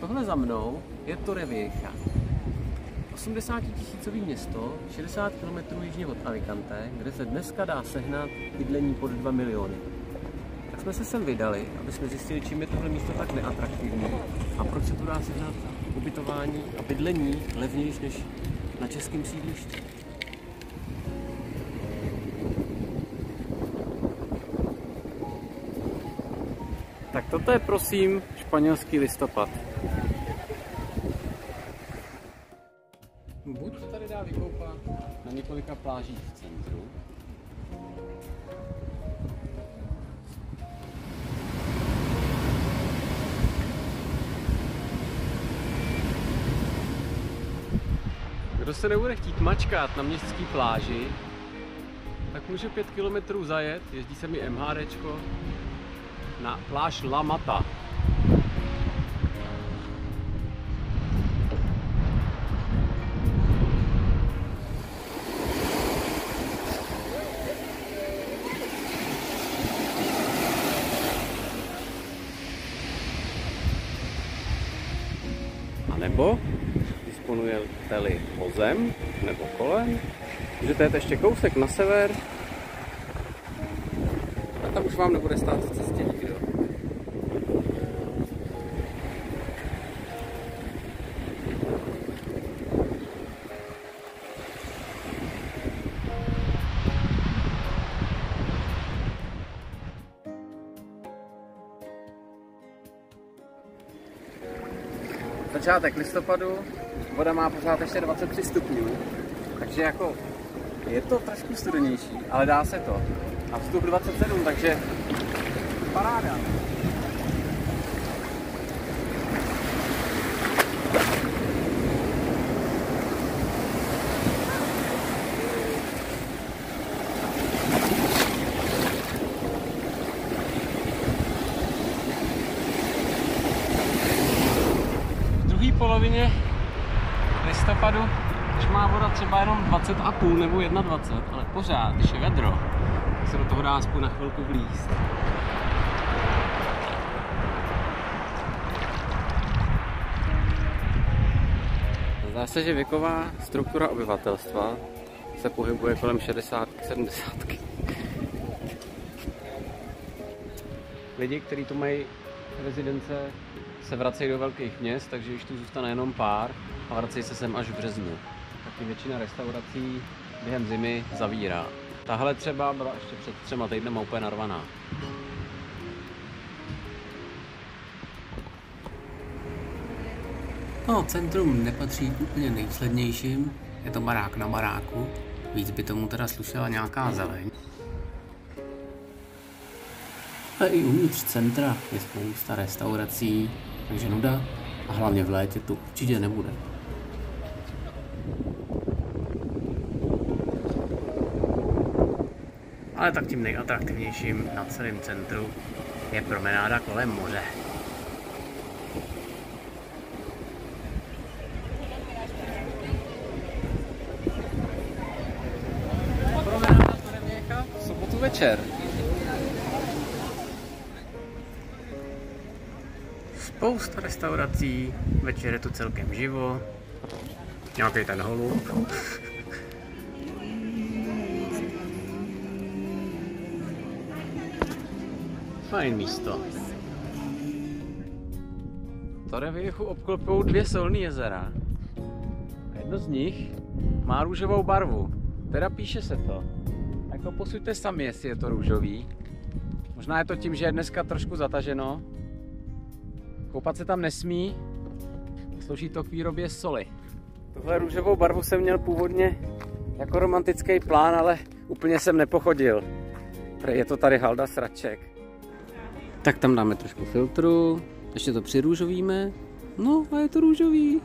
tohle za mnou je Torrevieja. 80 000 město, 60 km jižně od Alicante, kde se dneska dá sehnat bydlení pod 2 miliony. Tak jsme se sem vydali, aby jsme zjistili, čím je tohle místo tak neatraktivní a proč se tu dá sehnat ubytování a bydlení levnější než na českém sídlišti. Tak toto je prosím španělský listopad. Buď se tady dá vykoupat na několika plážích v centru, kdo se nebude chtít mačkat na městské pláži, tak může 5 km zajet, jezdí se mi MHDčko, na pláž La Mata. A nebo disponujete-li vozem nebo kolem, můžete jet ještě kousek na sever a tam už vám nebude stát v cestě nikdo. Začátek listopadu, voda má pořád ještě 23 stupňů, takže jako je to trošku studenější, ale dá se to. A vstup 27, takže paráda. V polovině listopadu, když má voda třeba jenom 20,5 nebo 21, ale pořád, když je vedro, tak se do toho dá aspoň na chvilku vlízt. Zdá se, že věková struktura obyvatelstva se pohybuje kolem 60-70. Lidi, kteří tu mají rezidence, se vracejí do velkých měst, takže již tu zůstane jenom pár a vracejí se sem až v březnu. Taky většina restaurací během zimy zavírá. Tahle třeba byla ještě před 3 týdny úplně narvaná. No, centrum nepatří k úplně nejslednějším, je to barák na baráku, víc by tomu teda slušela nějaká zeleň. Ale i uvnitř centra je spousta restaurací, takže nuda a hlavně v létě tu určitě nebude. Ale tak tím nejatraktivnějším na celém centru je promenáda kolem moře. Promenáda Torrevieja v sobotu večer. Spousta restaurací, večer je tu celkem živo, nějaký ten holub. Fajn místo. Torrevieju obklopují 2 solné jezera. A jedno z nich má růžovou barvu. Teda píše se to. Jako posuďte sami, jestli je to růžový. Možná je to tím, že je dneska trošku zataženo. Koupat se tam nesmí, slouží to k výrobě soli. Tuhle růžovou barvu jsem měl původně jako romantický plán, ale úplně jsem nepochodil. Je to tady halda sraček. Tak tam dáme trošku filtru, ještě to přirůžovíme, no a je to růžový.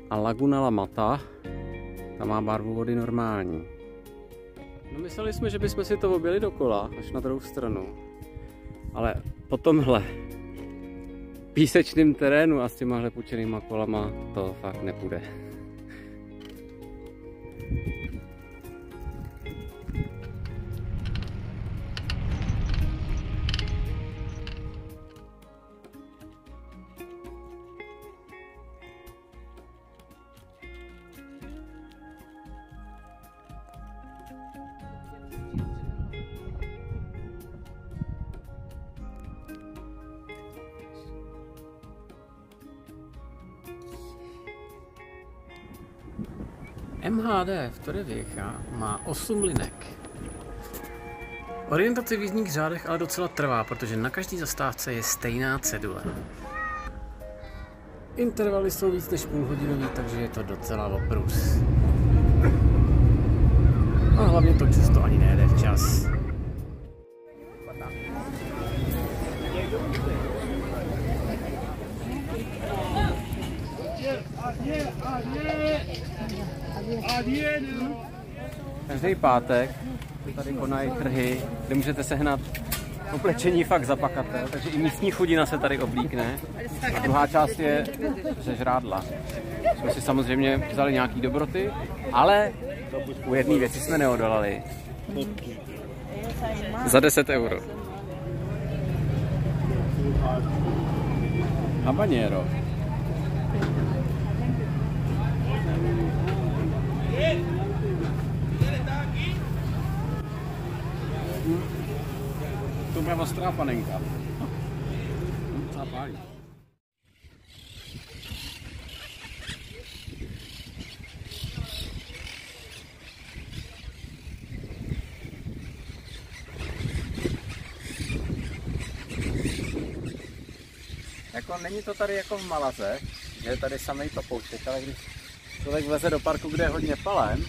A Laguna La Mata, ta má barvu vody normální. No mysleli jsme, že bychom si to objeli dokola, až na druhou stranu. Ale po tomhle písečným terénu a s těmahle pučenýma kolama to fakt nepůjde. MHD v Torrevieja má 8 linek. Orientace v jízdních řádech ale docela trvá, protože na každé zastávce je stejná cedule. Intervaly jsou víc než půlhodinový, takže je to docela oprus. A hlavně to často ani nejede včas. Každý pátek tady konají trhy, kde můžete sehnat oblečení fakt za pakatel, takže i místní chudina se tady oblíkne. A druhá část je ze žrádla. Jsme si samozřejmě vzali nějaký dobroty, ale u jedné věci jsme neodolali. Za 10 euro. Habanero. To bude ostrá panenka. A pálí. Jako není to tady jako v Malaze, že je tady samej topouček, ale když člověk vleze do parku, kde je hodně palem,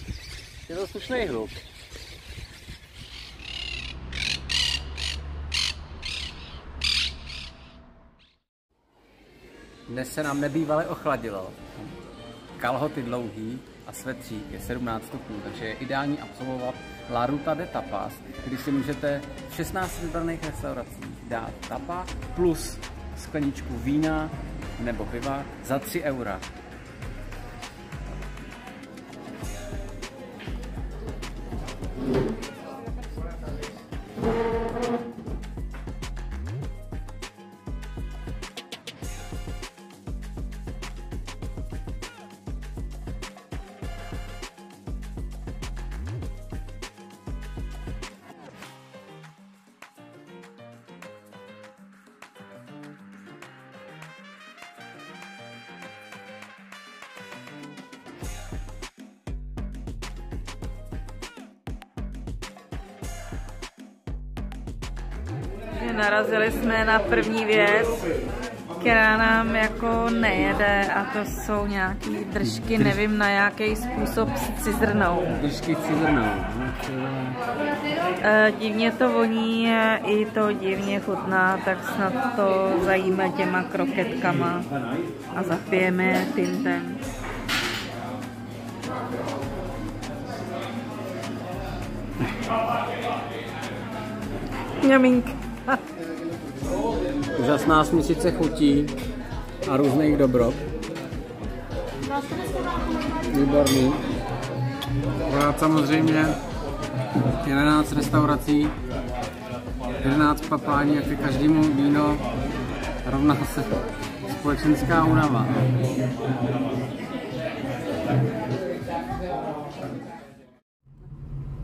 je to slušný hluk. Dnes se nám nebývale ochladilo. Kalhoty dlouhý a svetřík je 17 stupňů, takže je ideální absolvovat La Ruta de Tapas, kdy si můžete v 16 vybraných restauracích dát tapa plus skleničku vína nebo piva za 3 eura. Narazili jsme na první věc, která nám jako nejede, a to jsou nějaký držky, nevím na jaký způsob s cizrnou. Držky cizrnou. Divně to voní, i to divně chutná, tak snad to zajíme těma kroketkama a zapijeme tintem. Mňamink. Úžasná směsice chutí a různých dobrot. Výborný. Pořád samozřejmě 11 restaurací, 11 papání, jak je každému víno, rovná se společenská únava.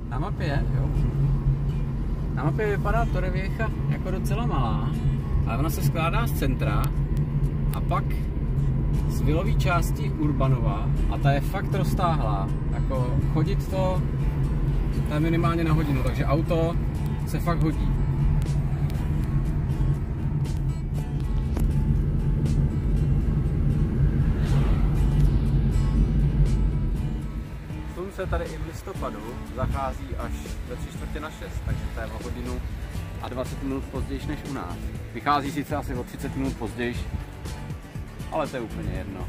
Na mapě, jo. Na mapě vypadá Torrevieja jako docela malá, ale ona se skládá z centra a pak z vilové části Urbanova a ta je fakt roztáhlá. Jako chodit to je minimálně na hodinu, takže auto se fakt hodí. Slunce tady i v listopadu zachází až ve 5:45, takže to je o hodinu a 20 minut později než u nás. Vychází sice asi o 30 minut později, ale to je úplně jedno.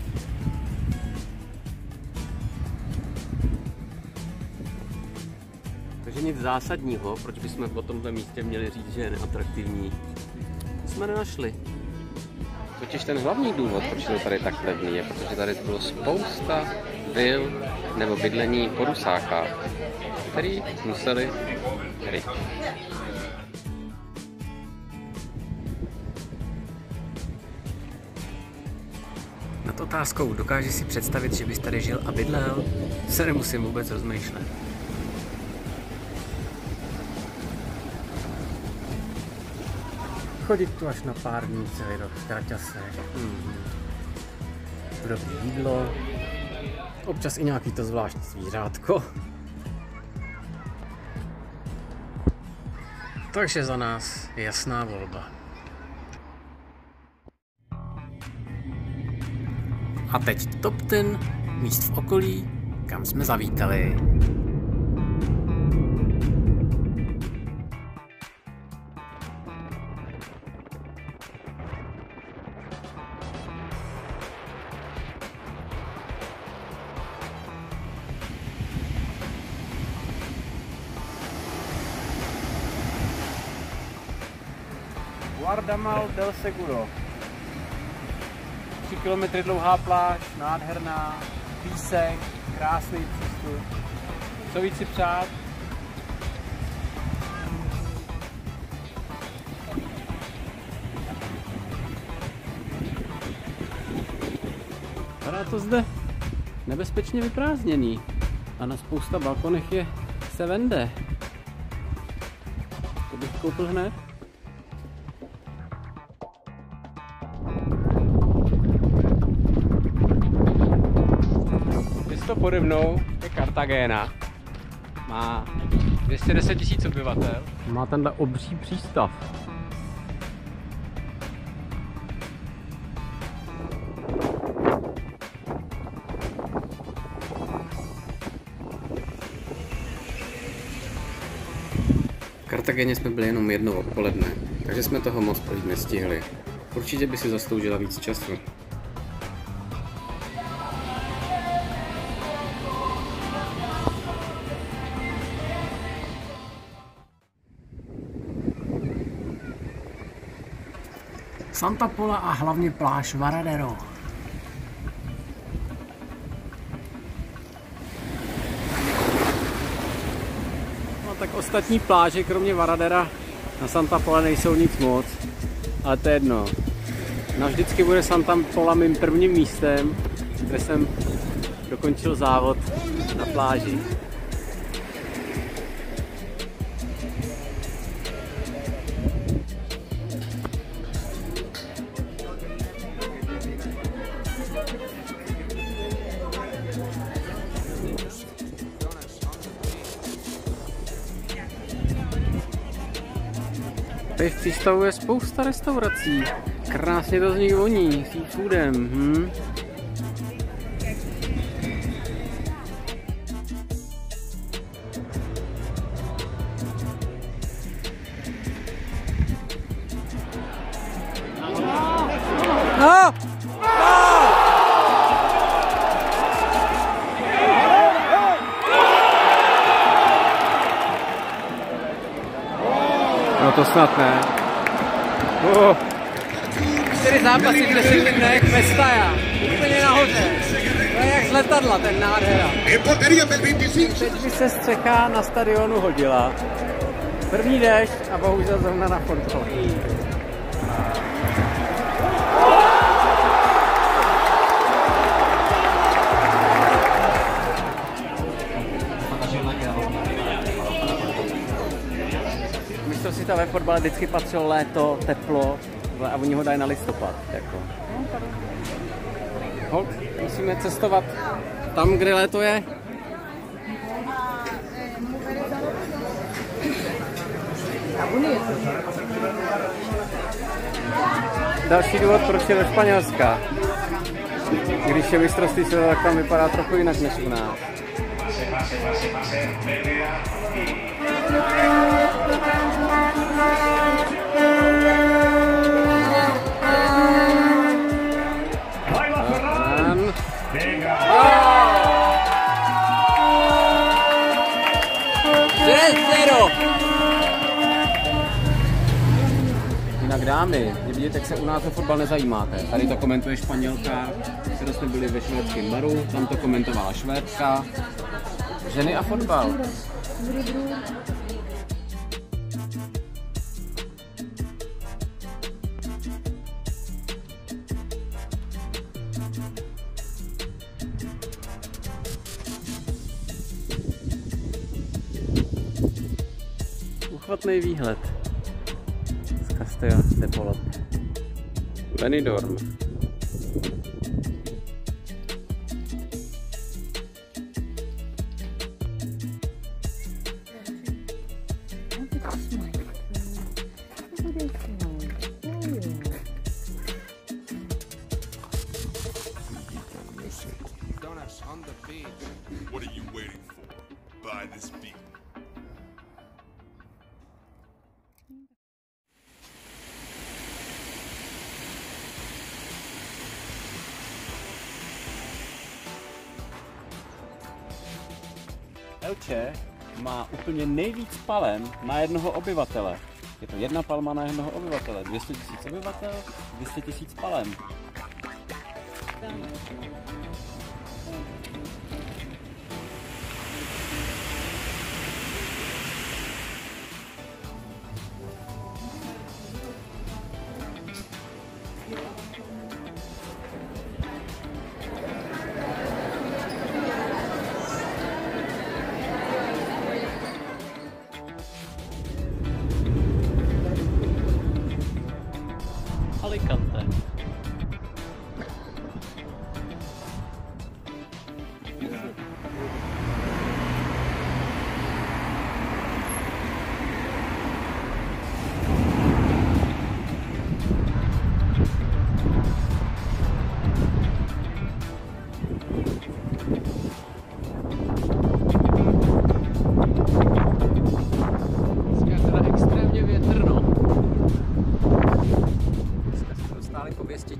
Takže nic zásadního, proč bychom po tomto místě měli říct, že je neatraktivní, jsme nenašli. Totiž ten hlavní důvod, proč je to tady tak levný, je, protože tady bylo spousta vil nebo bydlení po Rusákách, který museli kryt. Nad otázkou, dokáže si představit, že bys tady žil a bydlel, se nemusím vůbec rozmýšlet. Chodit tu až na pár dní celý rok v kraťase. Dobré jídlo, občas i nějaký to zvláštní zvířátko. Takže za nás jasná volba. A teď top 10 míst v okolí, kam jsme zavítali. Guardamal del Seguro. 3 km dlouhá pláž, nádherná, písek, krásný přístup. Co víc si přát? Vypadá to zde nebezpečně vyprázdněný a na spousta balkonech se vende. To bych koupil hned. Město pode mnou je Cartagena. Má 210 000 obyvatel. Má tenhle obří přístav. V Cartageně jsme byli jenom jednou odpoledne, takže jsme toho moc projít nestihli. Určitě by si zasloužila víc času. Santa Pola a hlavně pláž Varadero. No tak ostatní pláže, kromě Varadera, na Santa Pola nejsou nic moc, ale to je jedno. Navždycky bude Santa Pola mým prvním místem, kde jsem dokončil závod na pláži. Tady v přístavu je spousta restaurací. Krásně to z nich voní, seafoodem. No! No to snad ne. 4 zápasy v 10 dnech, Mestalla. Úplně nahoře. To je jak z letadla, ten nádhera. Teď mi se střecha na stadionu hodila. První déšť a bohužel zrovna na fotbal. Mistrovství ve fotbale vždycky patřilo léto, teplo a oni ho dají na listopad. Jako. Musíme cestovat tam, kde léto je. Další důvod, proč je do Španělska. Když je mistrovství světa, tak tam vypadá trochu jinak než u nás. Jinak dámy, vidíte, jak se u nás o fotbal nezajímáte. Tady to komentuje Španělka, kterou jsme byli ve švédském baru, tam to komentovala Švédka. Ženy a fotbal. Uchvatný výhled z Castelló de Polop. Benidorm. Elche má úplně nejvíc palem na jednoho obyvatele. Je to 1 palma na jednoho obyvatele. 200 000 obyvatel, 200 000 palem. Alicante.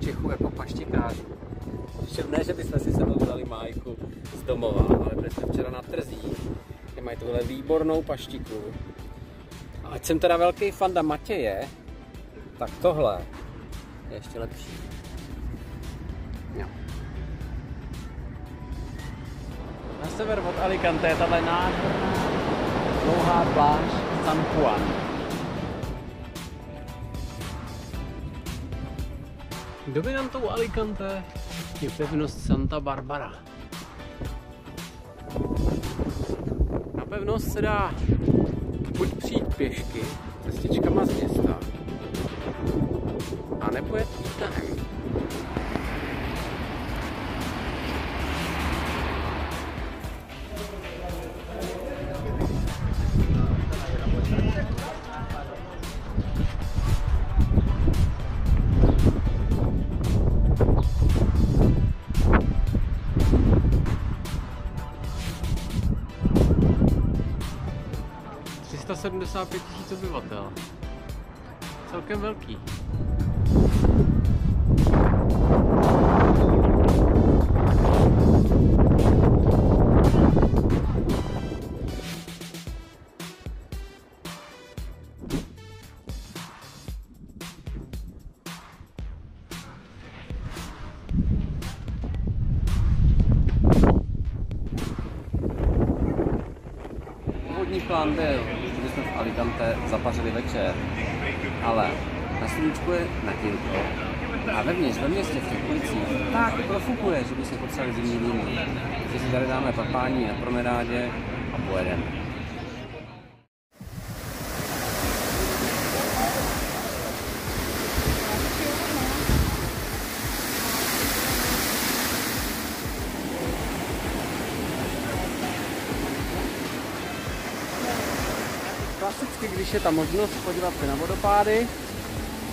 Čechů jako paštikářů. Ne, že bychom si sebou vzali májku z domova, ale byli jsme včera na trzích, kde mají tuhle výbornou paštiku. A ať jsem teda velký fanda Matěje, tak tohle je ještě lepší. Jo. Na sever od Alicante je tahle nádherná dlouhá pláž San Juan. Dominantou Alicante je pevnost Santa Barbara. Na pevnost se dá buď přijít pěšky cestičkama z města, a nebo jet vítanem. To 75 000 obyvatel. Celkem velký. Původní plán byl, že bychom v Alicante zapařili večer, ale na sluníčku je natěnko a vevnitř, ve městě, v těch ulicích, tak profukuje, že by se potřebovali zimní víny. Takže si tady dáme papání na promenádě a pojedeme. Klasicky, když je ta možnost podívat se na vodopády,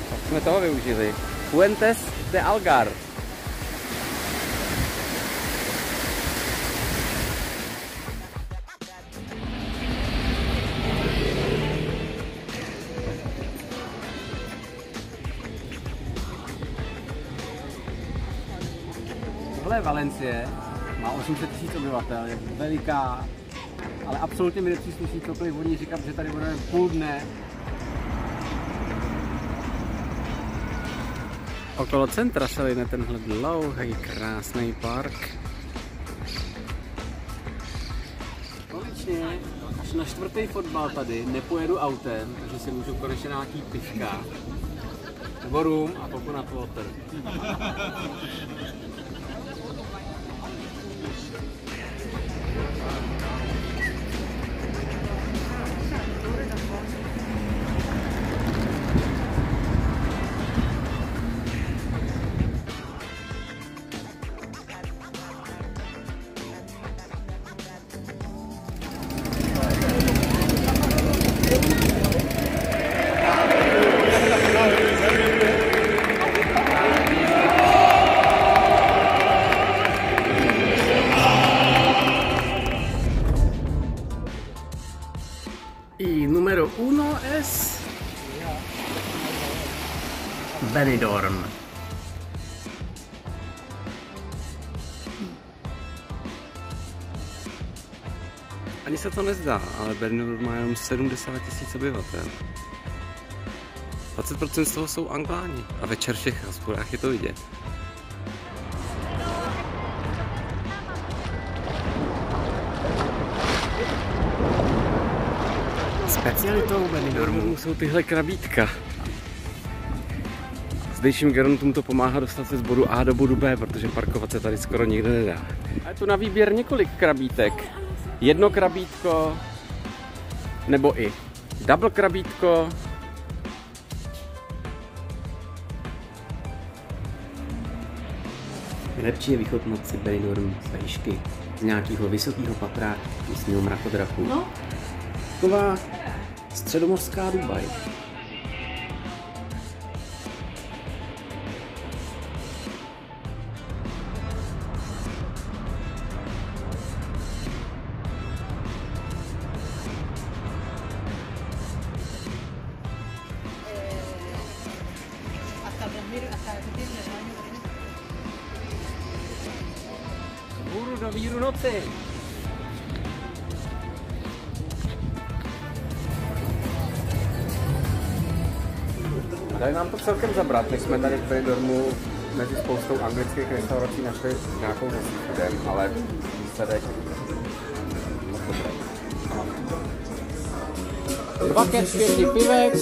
tak jsme toho využili. Fuentes de Algar. Tohle je Valencie, má 800 000 obyvatel, je veliká, ale absolutně mi nepřísluší cokoliv o ní říkat, že tady budeme půl dne. Okolo centra se line tenhle dlouhý, krásný park. Konečně, až na 4. fotbal tady nepojedu autem, takže si můžu konečně nějaký pivka, nebo rum a coconut water. Y número 1 es Benidorm. Ani se to nezdá, ale Benidorm má jenom 70 000 obyvatel. 20% z toho jsou Angláni a večer v těch hospodách je to vidět. Specialitou Benidormu jsou tyhle krabítka. Zdejším gerontům to pomáhá dostat se z bodu A do bodu B, protože parkovat se tady skoro nikde nedá. A je tu na výběr několik krabítek. Jedno krabítko, nebo i double krabítko. Nejlepší je vychutnat si Benidorm z výšky, z nějakého vysokého patra místního mrakodrapu. No. Taková středomořská Dubaj. Hůru do víru noci. Dali nám to celkem zabrat, my jsme tady v Benidormu mezi spoustou anglických restaurací našli nějakou se seafoodem, ale výsledek moc dobrý. 2 kec 5 pivek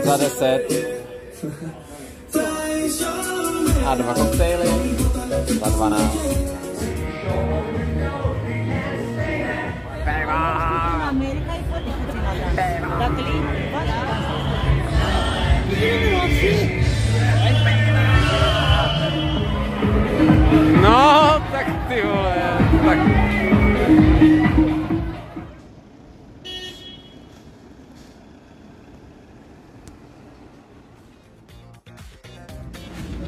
za 10 a 2 koktejly za 12. No, tak ty vole, tak...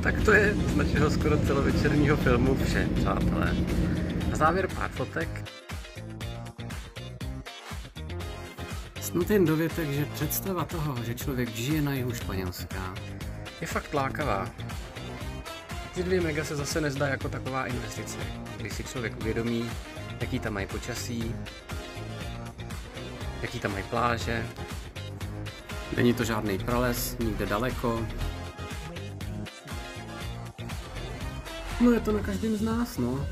Tak to je z našeho skoro celovečerního filmu vše, přátelé. Na závěr pár fotek. Snad jen dovětek, že představa toho, že člověk žije na jihu Španělska, je fakt lákavá. Ty 2 mega se zase nezdá jako taková investice, když si člověk uvědomí, jaký tam mají počasí, jaký tam mají pláže. Není to žádný prales, nikde daleko. No je to na každém z nás, no.